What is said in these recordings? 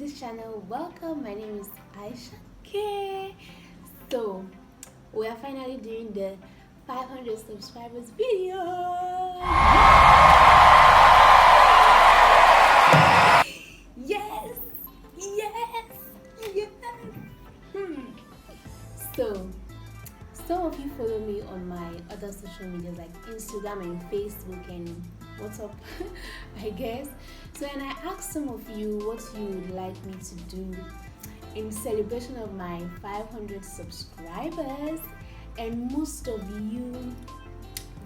this channel. Welcome, my name is Aisha K. So we are finally doing the 500 subscribers video. Yes. So some of you follow me on my other social medias like Instagram and Facebook and WhatsApp, I guess. So, and I asked some of you what you would like me to do in celebration of my 500 subscribers, and most of you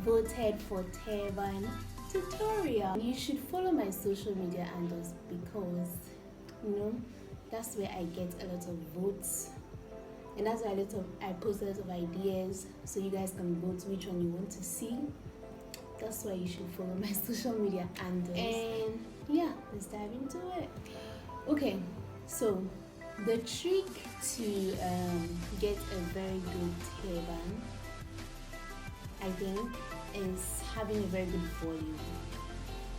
voted for Turban tutorial. You should follow my social media handles because that's where I get a lot of votes. And that's why I post a lot of ideas so you guys can vote which one you want to see. That's why you should follow my social media handles. And yeah, let's dive into it. Okay, so the trick to get a very good turban, I think, is having a very good volume.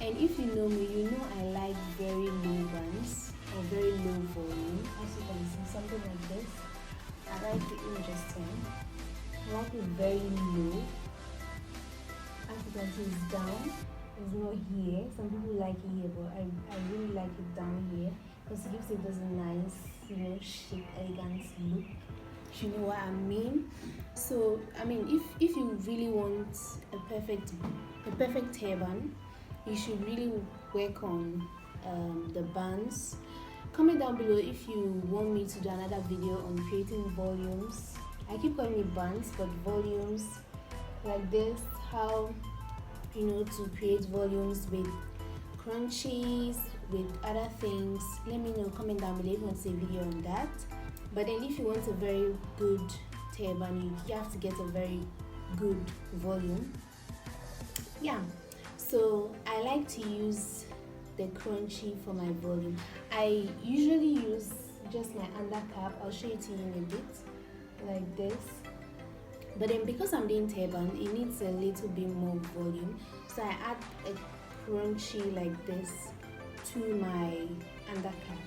And if you know me, you know I like very low buns or very low volume. As you can see, something like this. I like the interesting. I like it very low. As you can see, it's down. It's not here. Some people like it here, but I really like it down here because it gives it this nice, chic, elegant look. You know what I mean? So I mean, if you really want a perfect turban, you should really work on the bands. Comment down below if you want me to do another video on creating volumes. I keep calling it bands, but volumes like this, how to create volumes with crunchies, with other things. Let me know, comment down below if you want to see a video on that. But then if you want a very good turban, you have to get a very good volume. Yeah, so I like to use the crunchy for my volume. I usually use just my undercap. I'll show it to you in a bit, like this. But then because I'm doing turban, it needs a little bit more volume, so I add a crunchy like this to my undercap.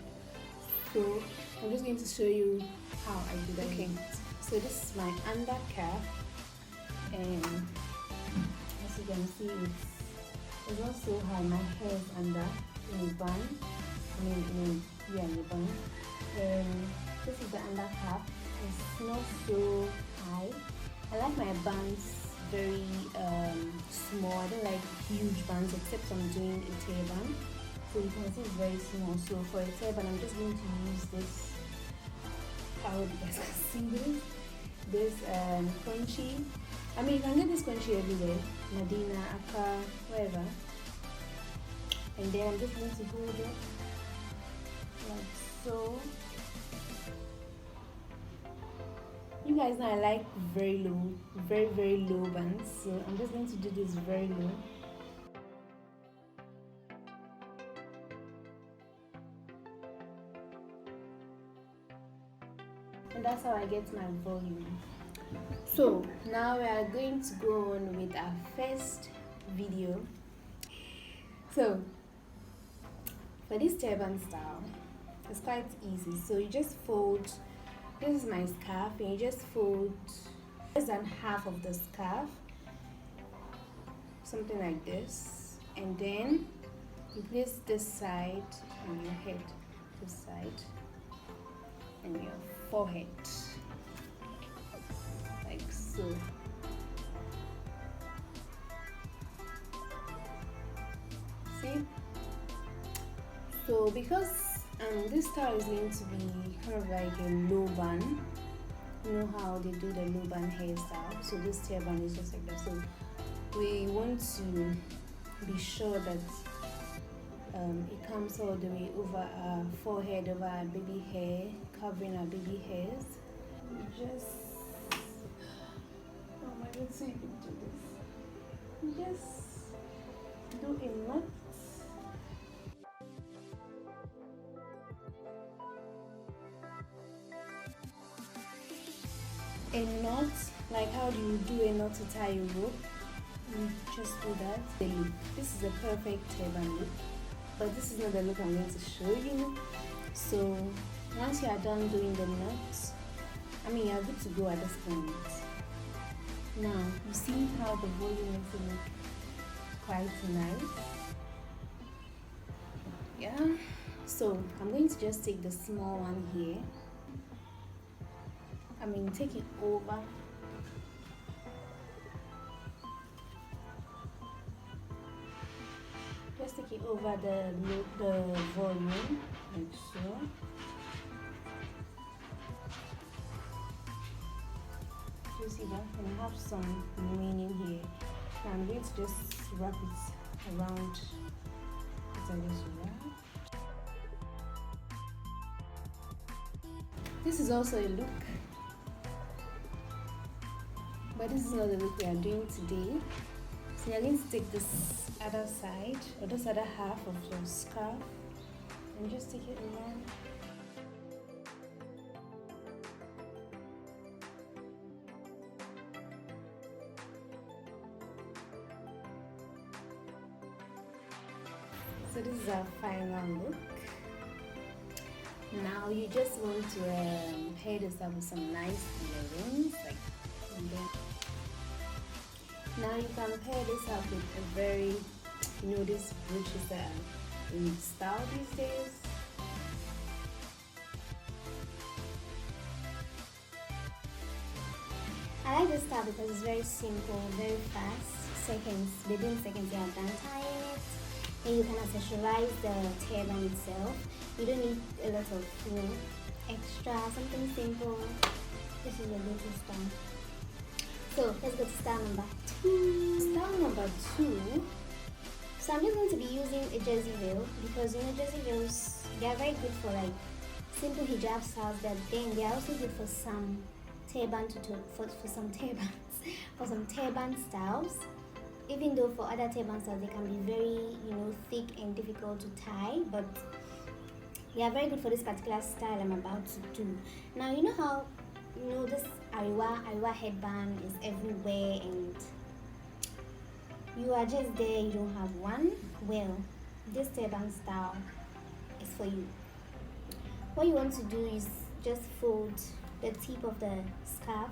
So I'm just going to show you how I do that. Okay, so this is my undercap, and as you can see, it's not so high. My hair is under in a bun. In a bun. And this is the undercap. It's not so high. I like my buns very small. I don't like huge buns except I'm doing a turban. So you can see it's very small. So for a turban, I'm just going to use this. I hope you guys can see this crunchy. I mean, you can get this crunchy everywhere, Medina, Accra, wherever. And then I'm just going to hold it like so. You guys know I like very low, very low buns, so I'm just going to do this very low. And that's how I get my volume. So now we are going to go on with our first video. So for this turban style, it's quite easy. So you just fold, this is my scarf, and you just fold less than half of the scarf, something like this, and then you place this side on your head, this side, and your forehead. Like so. See? So because this style is going to be kind of like a low bun, you know how they do the low bun hairstyle. So this turban is just like that. So we want to be sure that it comes all the way over our forehead, over our baby hair, covering our baby hairs. Just let's see if we can do this. Just do a knot. A knot, like how do you do a knot to tie a rope? You just do that. The look. This is a perfect turban look, but this is not the look I'm going to show you. So once you are done doing the knots, you are good to go at this point. Now you see how the volume makes it look quite nice. Yeah. So I'm going to just take the small one here. Take it over. Just take it over the volume, like so. You see that? And I have some remaining here. Now I'm going to just wrap it around it like this. This is also a look, but this is not the look we are doing today. So you're going to take this other side, or this other half of your scarf, and just take it around. So this is our final look. Now you just want to pair this up with some nice earrings, now you can pair this up with a very, this brooch is in style these days. I like this style because it's very simple, very fast. Within seconds you are done tying it. And you can accessorize the turban itself. You don't need a lot of extra, something simple. This is a little style. So let's go to style number 2. Style number 2. So I'm just going to be using a jersey veil because jersey veils, they are very good for simple hijab styles, but then they are also good for some turban for some turban styles. Even though for other turban styles they can be very thick and difficult to tie, but they are very good for this particular style I'm about to do. Now how this Heyyyyy headband is everywhere and you are just there, you don't have one. Well, this turban style is for you. What you want to do is just fold the tip of the scarf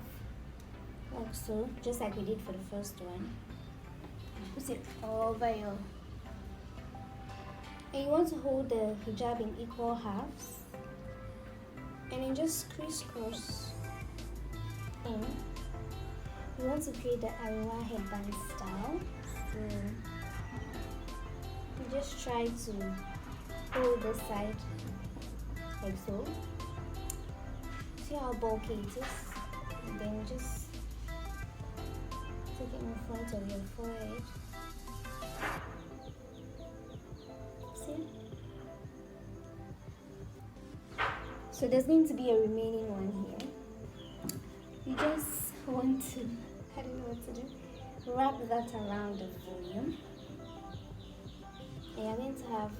like so, just like we did for the first one. Put it over your, and you want to hold the hijab in equal halves and then just crisscross in. You want to create the Heyyyyy headband style, so you just try to hold the side like so. See how bulky it is, and then just take it in front of your forehead. See? So there's going to be a remaining one here. You just want to, I don't know what to do, wrap that around the volume. And you're going to have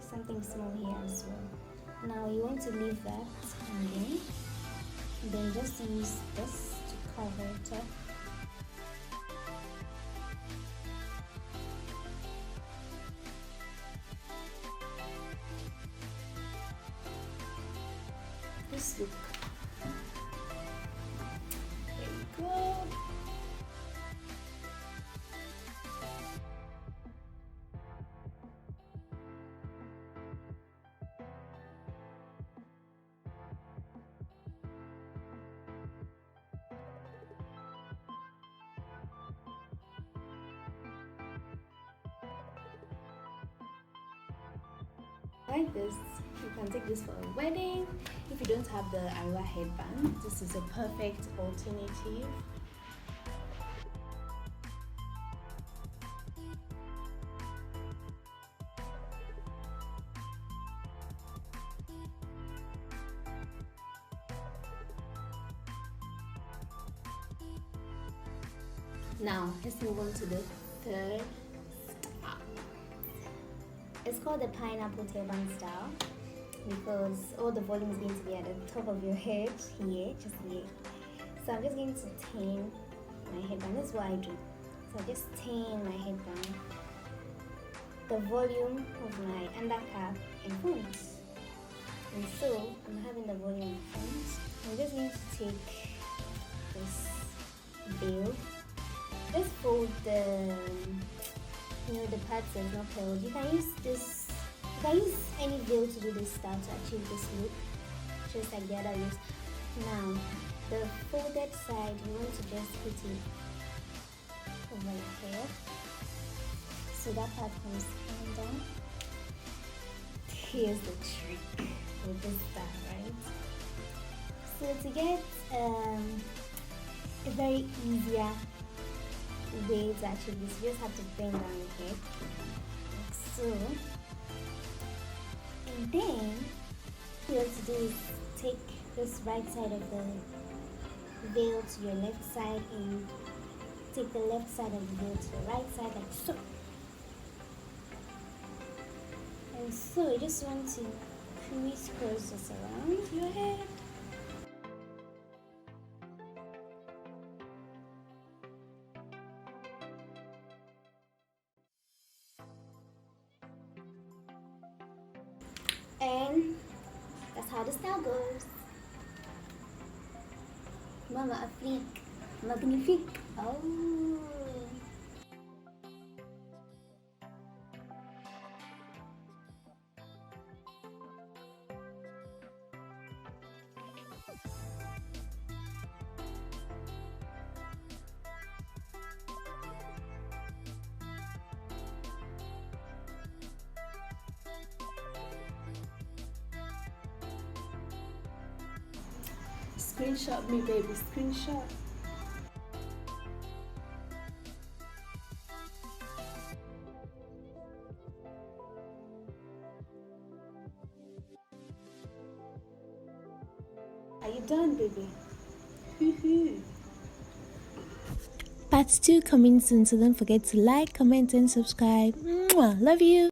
something small here as well. Now you want to leave that hanging, and then just use this to cover it up. This look. There we go. Like this, you can take this for a wedding. If you don't have the Heyyyyy headband, this is a perfect alternative. Now let's move on to the third style. It's called the pineapple turban style because all the volume is going to be at the top of your head here, just here. So I'm just going to tan my headband. That's what I do. So I just tan my headband, the volume of my undercap in front. And so I'm having the volume in front. I'm just going to take this veil. Just fold the the parts that's not curled. You can use this. You can use any veil to do this style to achieve this look, just like the other looks. Now, the folded side, you want to just put it over here, so that part comes down. Here's the trick with this style, right? So to get a very easier way to achieve this, you just have to bend down your head like so, and then what you have to do is take this right side of the veil to your left side and take the left side of the veil to the right side like so. And so you just want to crisscross this around your head. And that's how the style goes. Mama Afrique, magnifique. Oh. Screenshot me, baby, screenshot. Are you done, baby? Part 2 coming soon, so don't forget to like, comment, and subscribe. Mwah, love you.